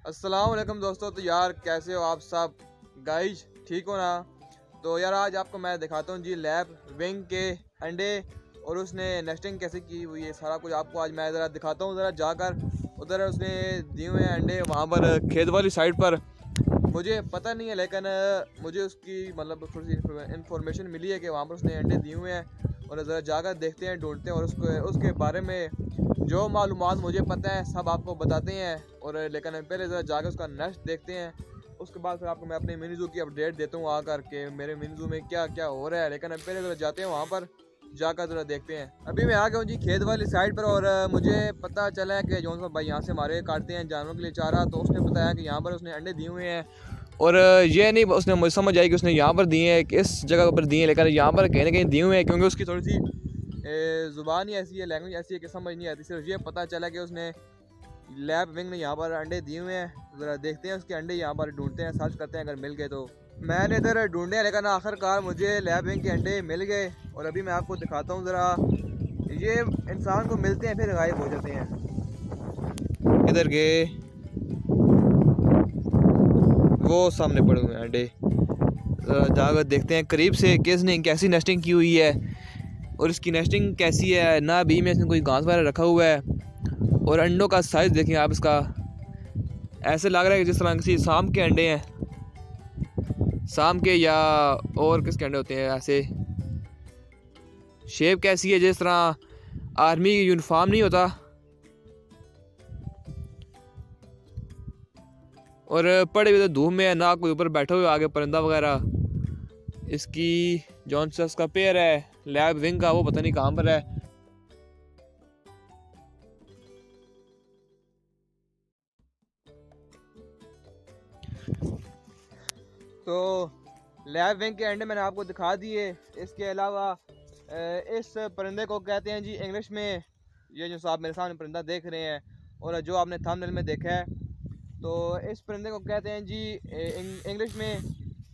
अस्सलाम वालेकुम दोस्तों। तो यार कैसे हो आप सब गाइज, ठीक हो ना। तो यार आज आपको मैं दिखाता हूँ जी लैब विंग के अंडे और उसने नेस्टिंग कैसे की हुई है, सारा कुछ आपको आज मैं ज़रा दिखाता हूँ। ज़रा जाकर उधर उसने दिए हुए हैं अंडे वहाँ पर खेत वाली साइड पर। मुझे पता नहीं है लेकिन मुझे उसकी मतलब थोड़ी सी इन्फॉर्मेशन मिली है कि वहाँ पर उसने अंडे दिए हुए हैं। और ज़रा जाकर देखते हैं, ढूंढते हैं और उसके बारे में जो मालूमात मुझे पता है सब आपको बताते हैं। और लेकिन पहले ज़रा जाकर उसका नेस्ट देखते हैं, उसके बाद फिर आपको मैं अपने मिनी ज़ू की अपडेट देता हूँ आकर के मेरे मिनी ज़ू में क्या क्या हो रहा है। लेकिन पहले ज़रा जाते हैं वहाँ पर, जाकर ज़रा देखते हैं। अभी मैं आ गया हूँ जी खेत वाली साइड पर और मुझे पता चला है कि जौन सा भाई यहाँ से हमारे काटते हैं जानवरों के लिए चारा, तो उसने बताया कि यहाँ पर उसने अंडे दिए हुए हैं। और ये नहीं उसने मुझे समझ आई कि उसने यहाँ पर दिए हैं, किस जगह पर दिए हैं, लेकिन यहाँ पर कहीं ना कहीं दिए हुए हैं क्योंकि उसकी थोड़ी सी ज़ुबान ही ऐसी है, लैंग्वेज ऐसी है कि समझ नहीं आती। सिर्फ ये पता चला कि उसने लैब विंग ने यहाँ पर अंडे दिए हुए हैं। ज़रा देखते हैं उसके अंडे, यहाँ पर ढूंढते हैं, सर्च करते हैं, अगर मिल गए तो। मैंने इधर ढूंढे लेकिन आखिरकार मुझे लैब विंग के अंडे मिल गए और अभी मैं आपको दिखाता हूँ। ज़रा ये इंसान को मिलते हैं फिर गायब हो जाते हैं। इधर गए, वो सामने पड़े हुए हैं अंडे। जाकर देखते हैं करीब से कि इसने कैसी नेस्टिंग की हुई है और इसकी नेस्टिंग कैसी है। ना भी में इसने कोई घास वगैरह रखा हुआ है। और अंडों का साइज़ देखें आप इसका, ऐसे लग रहा है कि जिस तरह किसी सांप के अंडे हैं, सांप के या और किसके अंडे होते हैं। ऐसे शेप कैसी है जिस तरह आर्मी की यूनिफॉर्म नहीं होता। और पड़े हुए तो धूप में है, ना कोई ऊपर बैठा हुआ आगे परिंदा वगैरह। इसकी जौन सा इसका पेयर है लैब विंग का, वो पता नहीं कहाँ पर है। तो लैब विंग के अंडे मैंने आपको दिखा दिए। इसके अलावा इस परिंदे को कहते हैं जी इंग्लिश में, ये जो आप मेरे सामने परिंदा देख रहे हैं और जो आपने थंबनेल में देखा है, तो इस परिंदे को कहते हैं जी इंग्लिश में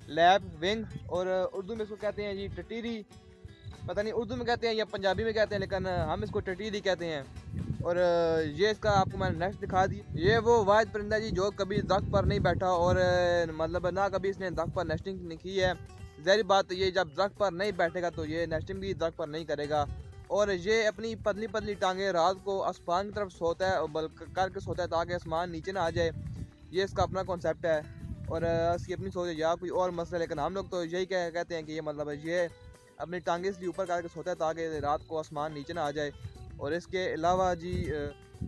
लैब विंग और उर्दू में इसको कहते हैं जी टटीरी। पता नहीं उर्दू में कहते हैं या पंजाबी में कहते हैं, लेकिन हम इसको टटीरी कहते हैं। और ये इसका आपको मैंने नेक्स्ट दिखा दी। ये वो वाहिद परिंदा जी जो कभी दरख्त पर नहीं बैठा और मतलब ना कभी इसने दरख्त पर नेस्टिंग नहीं की है। ज़ाहिर बात ये जब दरख्त पर नहीं बैठेगा तो ये नेस्टिंग भी दरख्त पर नहीं करेगा। और ये अपनी पतली पतली टांगे रात को आसमान की तरफ सोता है और बल करके सोता है ताकि आसमान नीचे ना आ जाए। ये इसका अपना कॉन्सेप्ट है और इसकी अपनी सोच है या कोई और मसला। लेकिन हम लोग तो यही कहते हैं कि ये मतलब ये अपनी टांगे इसलिए ऊपर करके सोता है ताकि रात को आसमान नीचे ना आ जाए। और इसके अलावा जी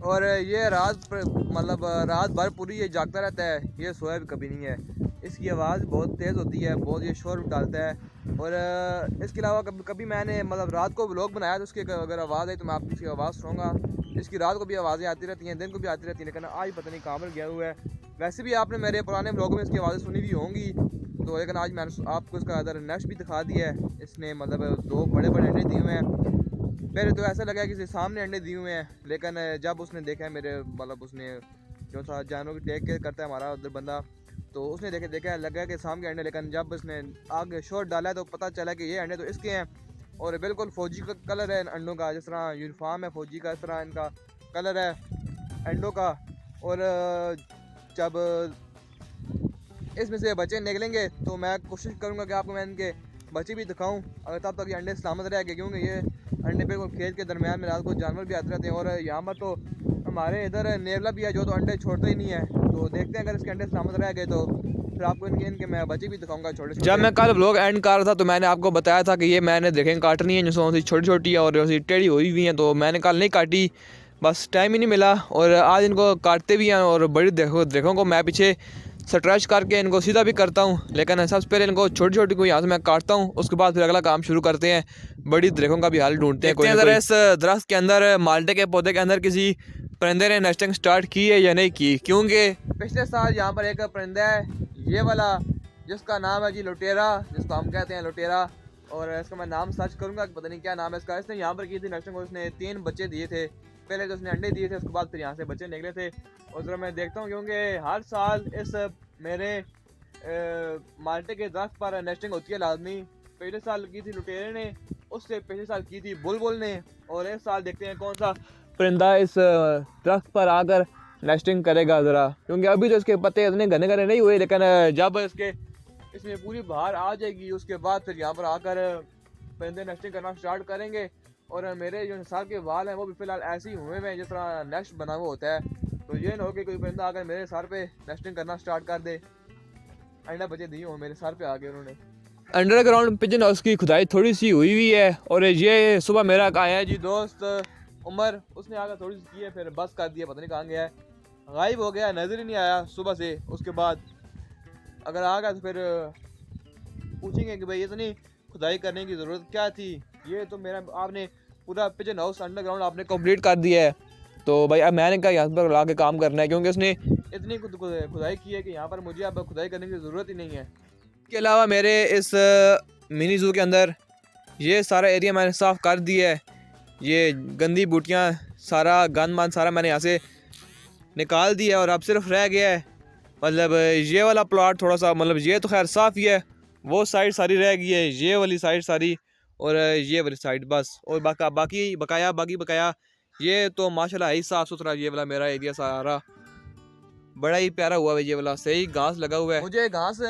और ये मतलब रात भर पूरी ये जागता रहता है, ये सोया भी कभी नहीं है। इसकी आवाज़ बहुत तेज़ होती है, बहुत ये शोर डालता है। और इसके अलावा कभी कभी मैंने मतलब रात को व्लॉग बनाया तो उसकी अगर आवाज़ आई तो मैं आपकी आवाज़ सुनूंगा। इसकी रात को भी आवाज़ें आती रहती हैं, दिन को भी आती रहती हैं, लेकिन आज पता नहीं कहाँ पर गया हुआ है। वैसे भी आपने मेरे पुराने व्लॉग में इसकी आवाज़ें सुनी भी होंगी, तो लेकिन आज मैंने आपको इसका अदर नेस्ट भी दिखा दिया है। इसने मतलब 2 बड़े बड़े अंडे दिए हुए हैं। पहले तो ऐसा लगा कि सामने अंडे दिए हुए हैं, लेकिन जब उसने देखा है मेरे मतलब उसने जो था जानवरों की टेक केयर करता है हमारा उधर बंदा, तो उसने देखा लगा कि सामने अंडे, लेकिन जब उसने आगे शॉट डाला है तो पता चला कि ये अंडे तो इसके हैं। और बिल्कुल फ़ौजी का कलर है इन अंडों का, जिस तरह यूनिफॉर्म है फ़ौजी का इस तरह इनका कलर है अंडों का। और जब इसमें से बच्चे निकलेंगे तो मैं कोशिश करूँगा कि आपको मैं इनके बच्चे भी दिखाऊं, अगर तब तक ये अंडे सलामत रह गए, क्योंकि ये अंडे बिल्कुल खेत के दरमियान में रात को जानवर भी आते रहते हैं। और यहाँ पर तो हमारे इधर नेवला भी है जो तो अंडे छोड़ते ही नहीं है। तो देखते हैं अगर इसके अंडे सलामत रह गए तो फिर आपको इनके मैं बच्चे भी दिखाऊंगा छोटे छोटे। जब मैं कल व्लॉग एंड कर रहा था तो मैंने आपको बताया था कि ये मैंने देखें काटनी है, जो छोटी छोटी है और टेढ़ी हुई हुई हैं, तो मैंने कल नहीं काटी, बस टाइम ही नहीं मिला। और आज इनको काटते भी हैं और बड़ी देखों को मैं पीछे स्ट्रेच करके इनको सीधा भी करता हूँ, लेकिन सबसे पहले इनको छोटी छोटी को यहाँ से मैं काटता हूँ, उसके बाद फिर अगला काम शुरू करते हैं। बड़ी दरख्तों का भी हाल ढूंढते हैं। कोई इस दरख्त के अंदर माल्टे के पौधे के अंदर किसी परिंदे ने नेस्टिंग स्टार्ट की है या नहीं की, क्योंकि पिछले साल यहाँ पर एक परिंदा है ये वाला जिसका नाम है जी लुटेरा, जिसको हम कहते हैं लुटेरा। और इसका मैं नाम सर्च करूँगा, पता नहीं क्या नाम है इसका। इसने यहाँ पर की थी नेस्टिंग और उसने 3 बच्चे दिए थे। पहले तो उसने अंडे दिए थे, उसके बाद फिर यहाँ से बच्चे निकले थे। और ज़रा मैं देखता हूँ क्योंकि हर साल इस मेरे माल्टे के दरख्त पर नेस्टिंग होती है लाजमी। पिछले साल की थी लुटेरे ने, उससे पिछले साल की थी बुलबुल ने, और इस साल देखते हैं कौन सा परिंदा इस दरख्त पर आकर नेस्टिंग करेगा ज़रा, क्योंकि अभी तो इसके पत्ते इतने घने घने नहीं हुए, लेकिन जब इसमें पूरी बाहर आ जाएगी उसके बाद फिर यहाँ पर आकर परिंदे नेस्टिंग करना स्टार्ट करेंगे। और मेरे जो सर के बाल हैं वो भी फ़िलहाल ऐसे ही हुए हैं जिस तरह नेस्ट बना हुआ होता है। तो ये ना हो कि कोई परिंदा आकर मेरे सर पे नेस्टिंग करना स्टार्ट कर दे। अंडा बचे दिए हो मेरे सर पे आ गए उन्होंने। अंडरग्राउंड पिजन हाउस की खुदाई थोड़ी सी हुई है और ये सुबह मेरा आया है जी दोस्त उमर, उसने आकर थोड़ी सी की है, फिर बस कर दिया, पता नहीं कहाँ गया है, गायब हो गया, नज़र ही नहीं आया सुबह से। उसके बाद अगर आ गया तो फिर पूछेंगे कि भाई इतनी खुदाई करने की ज़रूरत क्या थी। ये तो मेरा आपने पूरा पिजन हाउस अंडरग्राउंड आपने कंप्लीट कर दिया है, तो भाई अब मैंने कहा यहाँ पर ला के काम करना है, क्योंकि उसने इतनी खुदाई की है कि यहाँ पर मुझे अब खुदाई करने की ज़रूरत ही नहीं है। इसके अलावा मेरे इस मिनी ज़ू के अंदर ये सारा एरिया मैंने साफ़ कर दिया है। ये गंदी बूटियाँ सारा गंद मान सारा मैंने यहाँ से निकाल दिया और अब सिर्फ रह गया है मतलब ये वाला प्लॉट थोड़ा सा, मतलब ये तो खैर साफ़ ही है, वो साइड सारी रह गई है, ये वाली साइड सारी और ये वाली साइड बस, और बाकी बकाया ये तो माशाल्लाह ही साफ़ सुथरा। ये वाला मेरा एरिया सारा बड़ा ही प्यारा हुआ है, ये वाला सही घास लगा हुआ है। मुझे घास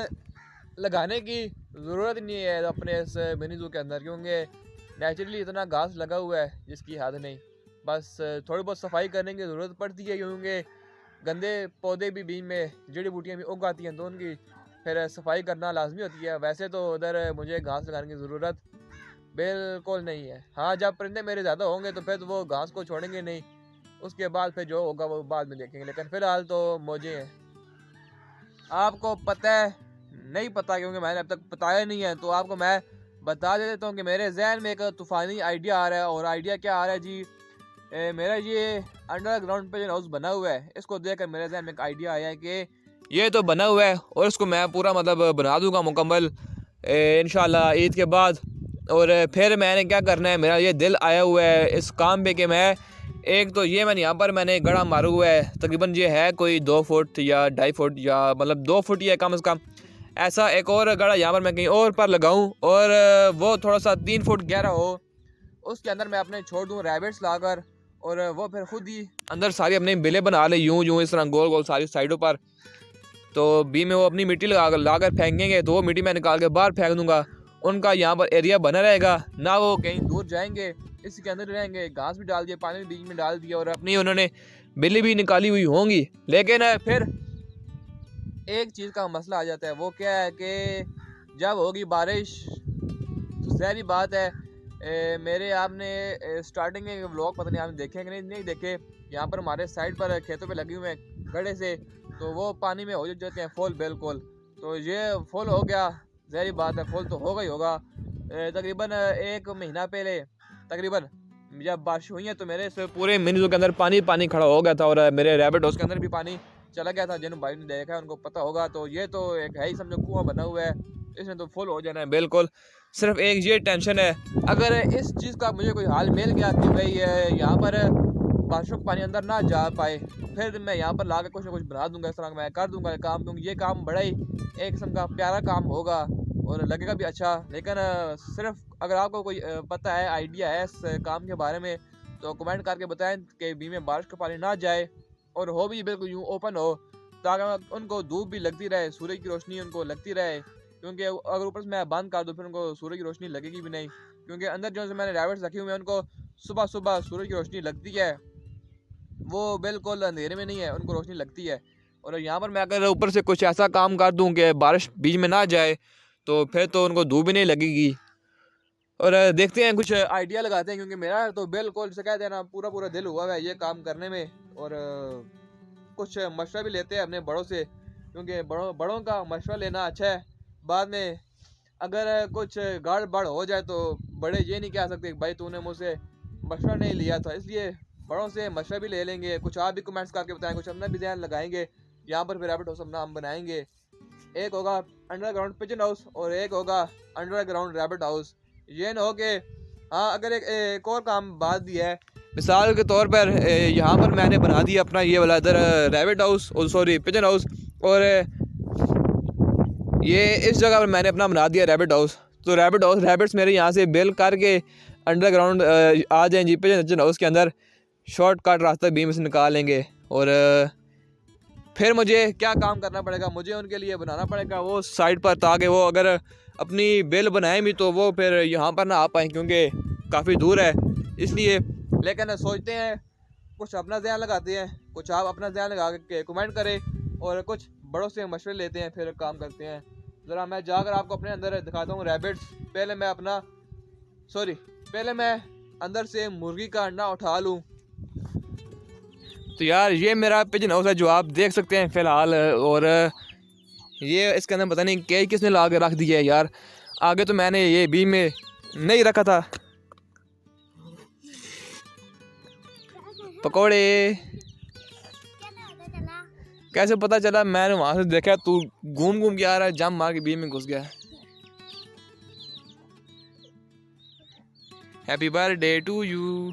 लगाने की ज़रूरत नहीं है अपने इस मिनी ज़ू के अंदर, क्योंकि नेचुरली इतना घास लगा हुआ है जिसकी हद नहीं। बस थोड़ी बहुत सफाई करने की ज़रूरत पड़ती है, क्योंकि गंदे पौधे भी बीच में जड़ी बूटियाँ भी उग आती हैं, तो उनकी फिर सफाई करना लाजमी होती है। वैसे तो उधर मुझे घास लगाने की ज़रूरत बिल्कुल नहीं है। हाँ, जब परिंदे मेरे ज़्यादा होंगे तो फिर तो वो घास को छोड़ेंगे नहीं, उसके बाद फिर जो होगा वो बाद में देखेंगे, लेकिन फ़िलहाल तो मौजें हैं। आपको पता है नहीं पता, क्योंकि मैंने अब तक बताया नहीं है, तो आपको मैं बता देता हूँ कि मेरे जहन में एक तूफ़ानी आइडिया आ रहा है। और आइडिया क्या आ रहा है जी, मेरा ये अंडरग्राउंड पिजन हाउस बना हुआ है, इसको देखकर मेरे जहन में एक आइडिया आया है कि ये तो बना हुआ है और इसको मैं पूरा मतलब बना दूंगा मुकम्मल इंशाल्लाह ईद के बाद। और फिर मैंने क्या करना है, मेरा ये दिल आया हुआ है इस काम पे कि मैं एक तो ये मैंने यहाँ पर मैंने गड़ा मारा हुआ है, तकरीबन ये है कोई 2 फुट या 2.5 फुट या मतलब 2 फुट या कम से कम, ऐसा एक और गड़ा यहाँ पर मैं कहीं और पर लगाऊं और वो थोड़ा सा 3 फुट गहरा हो। उसके अंदर मैं अपने छोड़ दूँ रैबिट्स लाकर, और वो फिर खुद ही अंदर सारी अपनी बिलें बना ले यूं इस तरह गोल गोल सारी साइडों पर। तो बी में वो अपनी मिट्टी ला कर फेंकेंगे, तो वो मिट्टी मैं निकाल के बाहर फेंक दूंगा। उनका यहाँ पर एरिया बना रहेगा, ना वो कहीं दूर जाएंगे, इसके अंदर रहेंगे। घास भी डाल दिया, पानी भी बीच में डाल दिया और अपनी उन्होंने बिल्ली भी निकाली हुई होंगी। लेकिन फिर एक चीज़ का मसला आ जाता है, वो क्या है कि जब होगी बारिश तो सारी बात है मेरे आपने स्टार्टिंग में व्लॉग पता नहीं आपने देखे कि नहीं देखे, यहाँ पर हमारे साइड पर खेतों पे लगे हुए हैं गड्ढे से, तो वो पानी में हो जाते हैं फुल बिल्कुल। तो ये फुल हो गया, ज़ाहिर बात है फुल तो होगा ही होगा। तकरीबन 1 महीना पहले तकरीबन जब बारिश हुई है तो मेरे इस पूरे मिनी ज़ू के अंदर पानी खड़ा हो गया था, और मेरे रैबिट हाउस के अंदर भी पानी चला गया था। जिन भाई ने देखा है उनको पता होगा। तो ये तो एक है ही समझो कुआं बना हुआ है, इसमें तो फुल हो जाना है बिल्कुल। सिर्फ एक ये टेंशन है, अगर इस चीज़ का मुझे कोई हाल मिल गया कि भाई यहाँ पर बारिशों का पानी अंदर ना जा पाए, फिर मैं यहाँ पर ला के कुछ ना कुछ बना दूंगा, इस तरह मैं कर दूंगा काम, क्योंकि ये काम बड़ा ही एक किस्म का प्यारा काम होगा और लगेगा भी अच्छा। लेकिन सिर्फ अगर आपको कोई पता है, आइडिया है इस काम के बारे में, तो कमेंट करके बताएं कि बी में बारिश का पानी ना जाए और हो भी बिल्कुल यूँ ओपन हो, ताकि उनको धूप भी लगती रहे, सूरज की रोशनी उनको लगती रहे। क्योंकि अगर ऊपर से मैं बंद कर दूँ फिर उनको सूरज की रोशनी लगेगी भी नहीं, क्योंकि अंदर जो से मैंने रैबिट्स रखे हुए हैं उनको सुबह सुबह सूरज की रोशनी लगती है, वो बिल्कुल अंधेरे में नहीं है, उनको रोशनी लगती है। और यहाँ पर मैं अगर ऊपर से कुछ ऐसा काम कर दूँ कि बारिश बीच में ना जाए, तो फिर तो उनको धूप भी नहीं लगेगी। और देखते हैं कुछ आइडिया लगाते हैं, क्योंकि मेरा तो बिल्कुल से कहते हैं ना पूरा दिल हुआ है ये काम करने में। और कुछ मशवरा भी लेते हैं अपने बड़ों से, क्योंकि बड़ों का मशवरा लेना अच्छा है। बाद में अगर कुछ गड़बड़ हो जाए तो बड़े ये नहीं कह सकते भाई तूने मुझसे मशवरा नहीं लिया था, इसलिए बड़ों से मशवरा भी ले लेंगे। कुछ आप भी कमेंट्स करके बताएं, कुछ अपना भी ध्यान लगाएंगे। यहाँ पर फिर रैबिट हाउस अपना हम बनाएंगे, एक होगा अंडरग्राउंड पिजन हाउस और एक होगा अंडरग्राउंड रैबिट हाउस। ये ना हो कि हाँ, अगर एक और काम बात भी है, मिसाल के तौर पर यहाँ पर मैंने बना दिया अपना ये वाला इधर रैबिट हाउस और सॉरी पिजन हाउस, और ये इस जगह पर मैंने अपना बना दिया रैबिट हाउस। तो रैबिट्स मेरे यहाँ से बिल करके अंडरग्राउंड आ जाएं जी पिजन हाउस के अंदर, शॉर्टकट रास्ता बीम से निकाल लेंगे और फिर मुझे क्या काम करना पड़ेगा, मुझे उनके लिए बनाना पड़ेगा वो साइड पर, ताकि वो अगर अपनी बेल बनाए भी तो वो फिर यहाँ पर ना आ पाएँ, क्योंकि काफ़ी दूर है इसलिए। लेकिन सोचते हैं, कुछ अपना ध्यान लगाते हैं, कुछ आप अपना ध्यान लगा के कमेंट करें, और कुछ बड़ों से मशवरे लेते हैं, फिर काम करते हैं। ज़रा मैं जाकर आपको अपने अंदर दिखाता हूँ रैबिट्स। पहले मैं अंदर से मुर्गी का अंडा उठा लूँ। तो यार ये मेरा पिजन हाउस है जो आप देख सकते हैं फ़िलहाल, और ये इसके अंदर पता नहीं क्या किसने ला के रख दिया है यार। आगे तो मैंने ये बीच में नहीं रखा था। पकौड़े कैसे पता चला? मैंने वहां से देखा तू घूम घूम के आ रहा है, जंप मार के बीच में घुस गया। Happy birthday to you.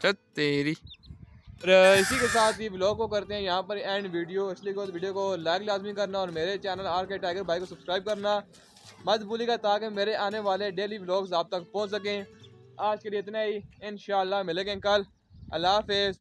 तेरी। और इसी के साथ ही व्लॉग को करते हैं यहाँ पर एंड वीडियो, इसलिए वीडियो को लाइक लाजमी करना और मेरे चैनल RK टाइगर भाई को सब्सक्राइब करना मत भूलिएगा, ताकि मेरे आने वाले डेली व्लॉग्स आप तक पहुँच सकें। आज के लिए इतना ही, इंशाल्लाह मिलेंगे कल। अल्लाह हाफिज़।